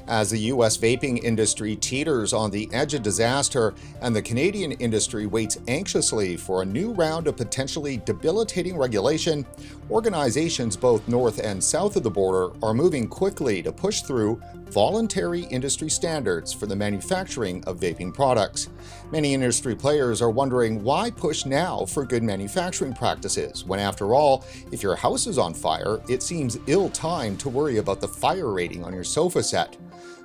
As the U.S. vaping industry teeters on the edge of disaster and the Canadian industry waits anxiously for a new round of potentially debilitating regulation, organizations both north and south of the border are moving quickly to push through voluntary industry standards for the manufacturing of vaping products. Many industry players are wondering why push now for good manufacturing practices, when after all, if your house is on fire, it seems ill-timed to worry about the fire rating on your sofa set.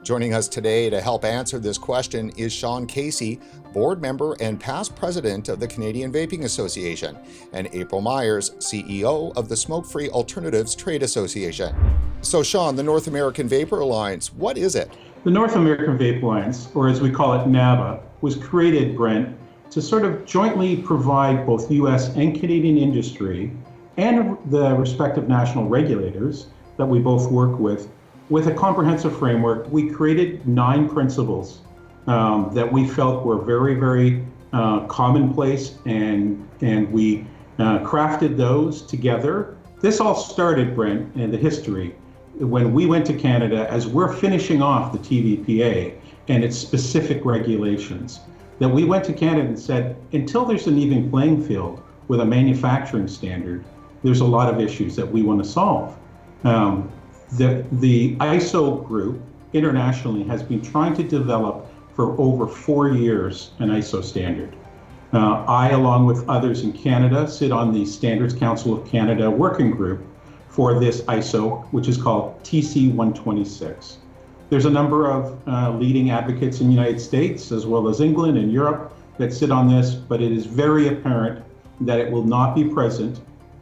Joining us today to help answer this question is Sean Casey, board member and past president of the Canadian Vaping Association, and April Myers, CEO of the Smoke-Free Alternatives Trade Association. So Sean, the North American Vapor Alliance, what is it? The North American Vapor Alliance, or as we call it NAVA, was created, Brent, to sort of jointly provide both U.S. and Canadian industry and the respective national regulators that we both work with a comprehensive framework. We created 9 principles that we felt were very, very commonplace, and we crafted those together. This all started, Brent, in the history when we went to Canada as we're finishing off the TVPA and its specific regulations. That we went to Canada and said, until there's an even playing field with a manufacturing standard, there's a lot of issues that we want to solve. The ISO group internationally has been trying to develop for over 4 years an ISO standard. I, along with others in Canada, sit on the Standards Council of Canada working group for this ISO, which is called TC 126. There's a number of leading advocates in the United States, as well as England and Europe, that sit on this, but it is very apparent that it will not be present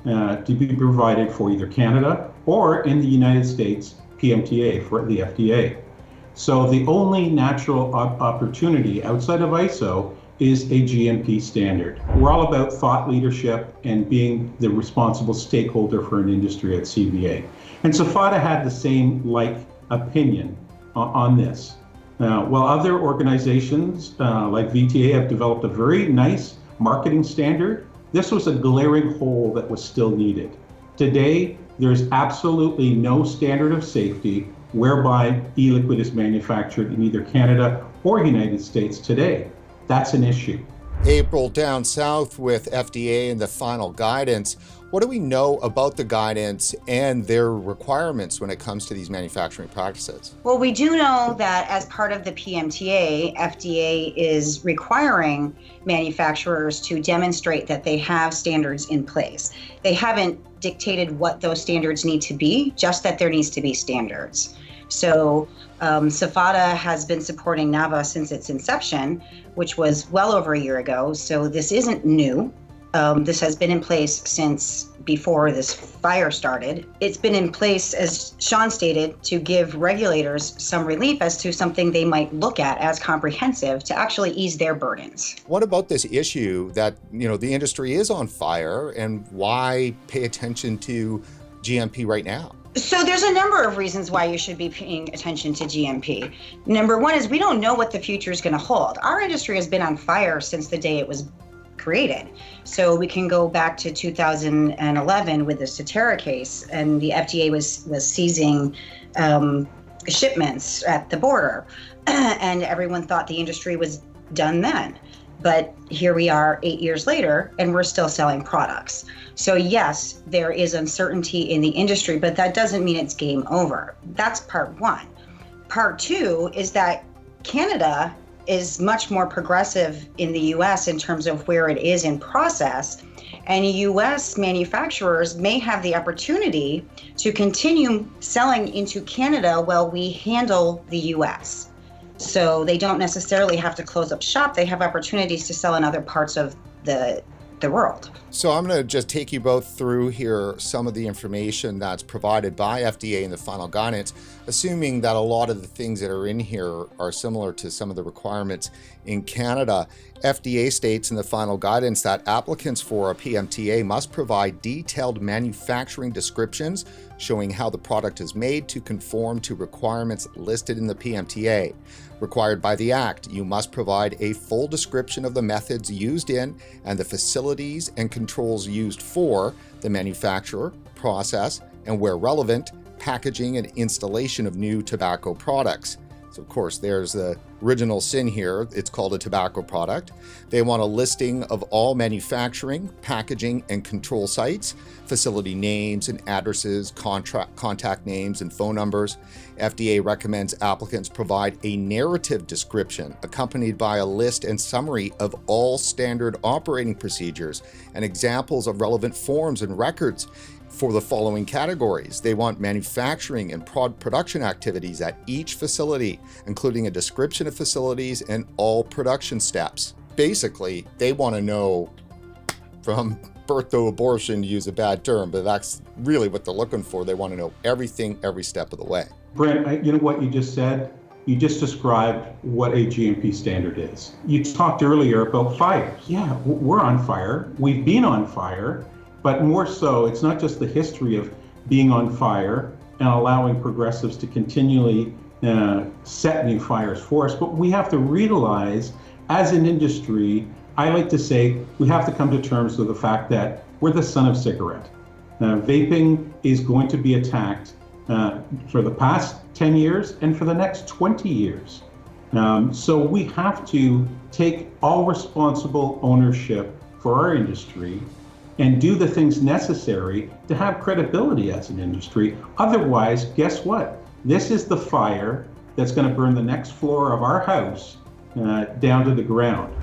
to be provided for either Canada or in the United States PMTA for the FDA. So the only natural opportunity outside of ISO is a GMP standard. We're all about thought leadership and being the responsible stakeholder for an industry at CVA. And SFATA had the same opinion on this. While other organizations like VTA have developed a very nice marketing standard, this was a glaring hole that was still needed. Today, there's absolutely no standard of safety whereby e-liquid is manufactured in either Canada or United States today. That's an issue. April, down south with FDA and the final guidance, what do we know about the guidance and their requirements when it comes to these manufacturing practices? Well, we do know that as part of the PMTA, FDA is requiring manufacturers to demonstrate that they have standards in place. They haven't dictated what those standards need to be, just that there needs to be standards. So SFATA has been supporting NAVA since its inception, which was well over a year ago. So this isn't new. This has been in place since before this fire started. It's been in place, as Sean stated, to give regulators some relief as to something they might look at as comprehensive to actually ease their burdens. What about this issue that, the industry is on fire, and why pay attention to GMP right now? So there's a number of reasons why you should be paying attention to GMP. Number one is we don't know what the future is going to hold. Our industry has been on fire since the day it was created. So we can go back to 2011 with the Cetera case, and the FDA was seizing shipments at the border, and everyone thought the industry was done then. But here we are 8 years later, and we're still selling products. So yes, there is uncertainty in the industry, but that doesn't mean it's game over. That's part one. Part two is that Canada is much more progressive in the US in terms of where it is in process, and US manufacturers may have the opportunity to continue selling into Canada while we handle the US. So they don't necessarily have to close up shop. They have opportunities to sell in other parts of the world. So I'm going to just take you both through here some of the information that's provided by FDA in the final guidance, assuming that a lot of the things that are in here are similar to some of the requirements in Canada. FDA states in the final guidance that applicants for a PMTA must provide detailed manufacturing descriptions showing how the product is made to conform to requirements listed in the PMTA. Required by the Act, you must provide a full description of the methods used in and the facilities and controls used for the manufacture, process, and where relevant, packaging and installation of new tobacco products. So of course, there's the original sin here. It's called a tobacco product. They want a listing of all manufacturing, packaging, and control sites, facility names and addresses, contact names and phone numbers. FDA recommends applicants provide a narrative description accompanied by a list and summary of all standard operating procedures and examples of relevant forms and records for the following categories. They want manufacturing and production activities at each facility, including a description of facilities and all production steps. Basically, they want to know from birth to abortion, to use a bad term, but that's really what they're looking for. They want to know everything, every step of the way. Brent, you know what you just said? You just described what a GMP standard is. You talked earlier about fires. Yeah, we're on fire. We've been on fire. But more so, it's not just the history of being on fire and allowing progressives to continually set new fires for us, but we have to realize as an industry, I like to say, we have to come to terms with the fact that we're the son of cigarette. Vaping is going to be attacked for the past 10 years and for the next 20 years. So we have to take all responsible ownership for our industry and do the things necessary to have credibility as an industry. Otherwise, guess what? This is the fire that's going to burn the next floor of our house down to the ground.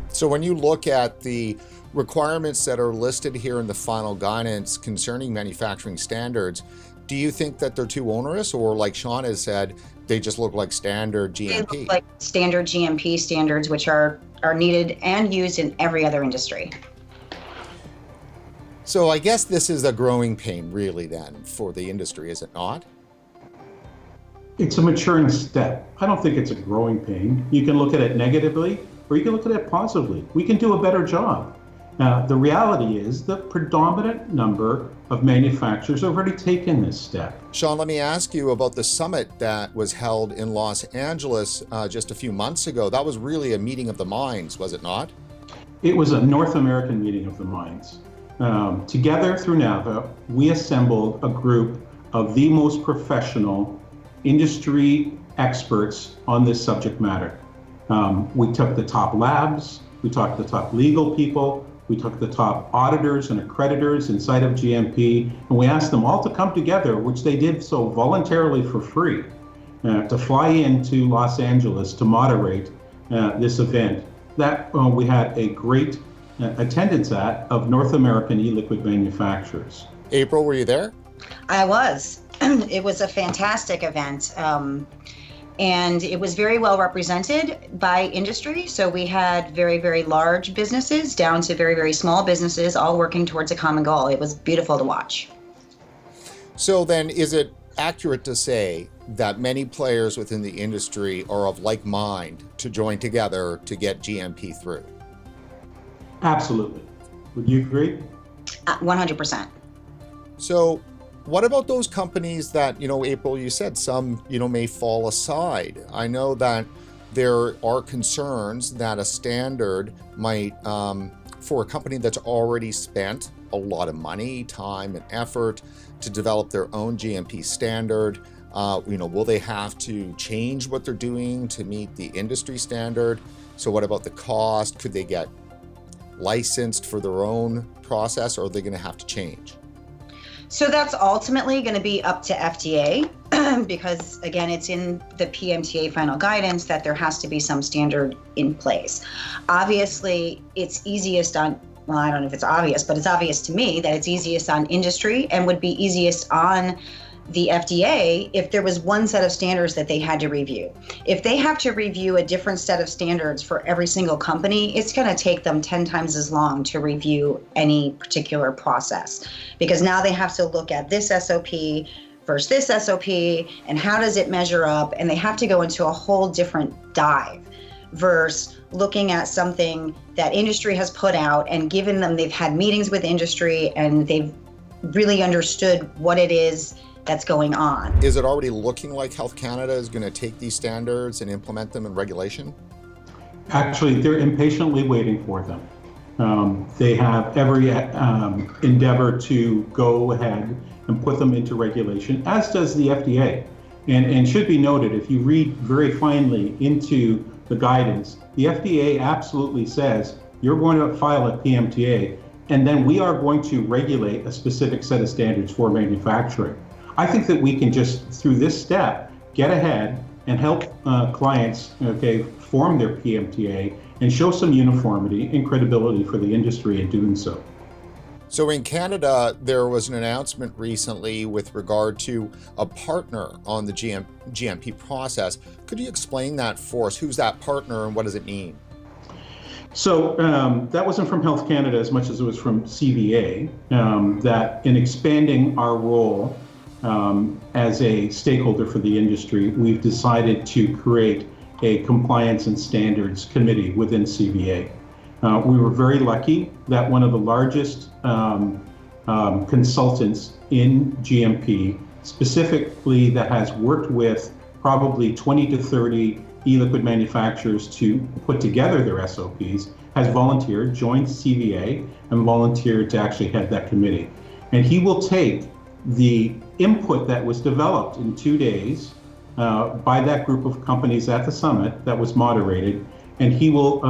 So when you look at the requirements that are listed here in the final guidance concerning manufacturing standards, do you think that they're too onerous, or like Sean has said, they just look like standard GMP? They look like standard GMP standards, which are needed and used in every other industry. So I guess this is a growing pain really then for the industry, is it not? It's a maturing step. I don't think it's a growing pain. You can look at it negatively or you can look at it positively. We can do a better job. The reality is the predominant number of manufacturers have already taken this step. Sean, let me ask you about the summit that was held in Los Angeles just a few months ago. That was really a meeting of the minds, was it not? It was a North American meeting of the minds. Together through NAVA, we assembled a group of the most professional industry experts on this subject matter. We took the top labs, we took the top legal people, we took the top auditors and accreditors inside of GMP, and we asked them all to come together, which they did so voluntarily for free, to fly into Los Angeles to moderate this event. That we had a great attendance of North American e-liquid manufacturers. April, were you there? I was. It was a fantastic event. And it was very well represented by industry. So we had very, very large businesses down to very, very small businesses, all working towards a common goal. It was beautiful to watch. So then is it accurate to say that many players within the industry are of like mind to join together to get GMP through? Absolutely. Would you agree? 100%. So what about those companies that, April, you said some, may fall aside? I know that there are concerns that a standard might, for a company that's already spent a lot of money, time, and effort to develop their own GMP standard, will they have to change what they're doing to meet the industry standard? So what about the cost? Could they get licensed for their own process, or are they going to have to change? So that's ultimately going to be up to FDA because, again, it's in the PMTA final guidance that there has to be some standard in place. Obviously, it's easiest on, well, I don't know if it's obvious, but it's obvious to me that it's easiest on industry and would be easiest on the FDA if there was one set of standards that they had to review. If they have to review a different set of standards for every single company, it's going to take them 10 times as long to review any particular process, because now they have to look at this SOP versus this SOP and how does it measure up, and they have to go into a whole different dive versus looking at something that industry has put out and given them, they've had meetings with industry and they've really understood what it is that's going on. Is it already looking like Health Canada is going to take these standards and implement them in regulation? Actually, they're impatiently waiting for them. They have every endeavor to go ahead and put them into regulation, as does the FDA. And should be noted, if you read very finely into the guidance, the FDA absolutely says you're going to file a PMTA, and then we are going to regulate a specific set of standards for manufacturing. I think that we can just, through this step, get ahead and help clients, form their PMTA and show some uniformity and credibility for the industry in doing so. So in Canada, there was an announcement recently with regard to a partner on the GMP process. Could you explain that for us? Who's that partner and what does it mean? So that wasn't from Health Canada as much as it was from CVA, that in expanding our role as a stakeholder for the industry, we've decided to create a compliance and standards committee within CVA. We were very lucky that one of the largest consultants in GMP, specifically that has worked with probably 20 to 30 e-liquid manufacturers to put together their SOPs, has volunteered, joined CVA, and volunteered to actually head that committee. And he will take the input that was developed in 2 days by that group of companies at the summit that was moderated, and he will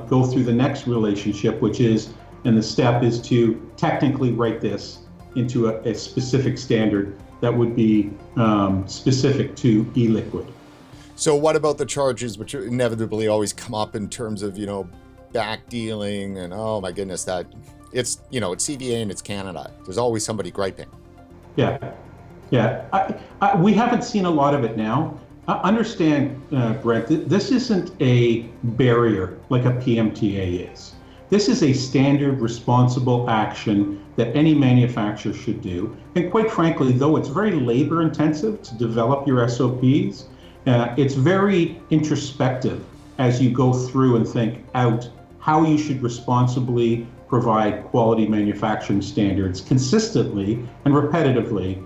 go through the next relationship, which is, and the step is to technically write this into a specific standard that would be specific to e-liquid. So what about the charges, which inevitably always come up in terms of, back dealing and, oh my goodness, that it's CVA and it's Canada. There's always somebody griping. Yeah. We haven't seen a lot of it now. Understand, Brent, this isn't a barrier like a PMTA is. This is a standard responsible action that any manufacturer should do. And quite frankly, though it's very labor intensive to develop your SOPs, it's very introspective as you go through and think out how you should responsibly provide quality manufacturing standards consistently and repetitively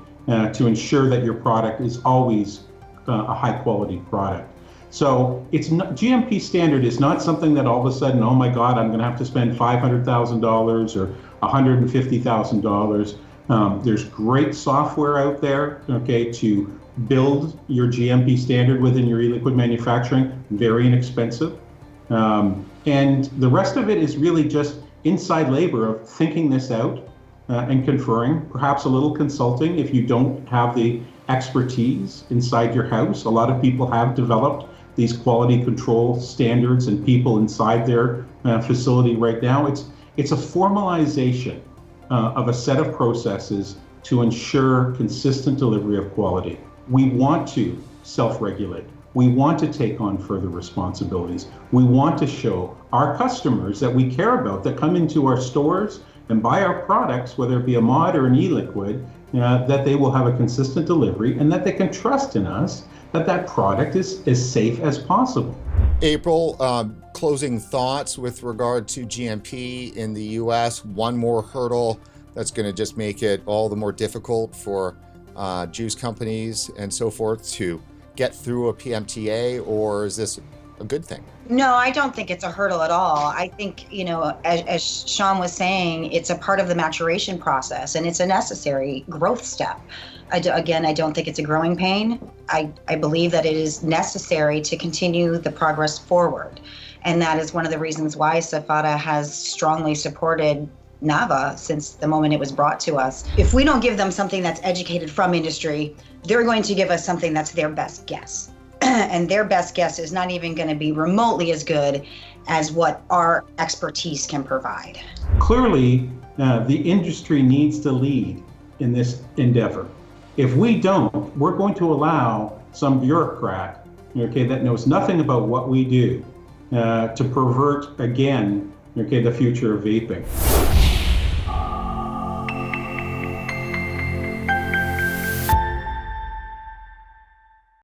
to ensure that your product is always a high quality product. So it's not, GMP standard is not something that all of a sudden, oh my God, I'm going to have to spend $500,000 or $150,000. There's great software out there, to build your GMP standard within your e-liquid manufacturing, very inexpensive. And the rest of it is really just inside labor of thinking this out and conferring, perhaps a little consulting if you don't have the expertise inside your house. A lot of people have developed these quality control standards and people inside their facility right now. It's a formalization of a set of processes to ensure consistent delivery of quality. We want to self-regulate. We want to take on further responsibilities. We want to show our customers that we care about, that come into our stores and buy our products, whether it be a mod or an e-liquid, that they will have a consistent delivery and that they can trust in us that that product is as safe as possible. April, closing thoughts with regard to GMP in the US, one more hurdle that's going to just make it all the more difficult for juice companies and so forth to get through a PMTA, or is this a good thing? No, I don't think it's a hurdle at all. I think, as Sean was saying, it's a part of the maturation process and it's a necessary growth step. I don't think it's a growing pain. I believe that it is necessary to continue the progress forward. And that is one of the reasons why SFATA has strongly supported NAVA since the moment it was brought to us. If we don't give them something that's educated from industry, they're going to give us something that's their best guess. And their best guess is not even going to be remotely as good as what our expertise can provide. Clearly, the industry needs to lead in this endeavor. If we don't, we're going to allow some bureaucrat, that knows nothing about what we do, to pervert again, the future of vaping.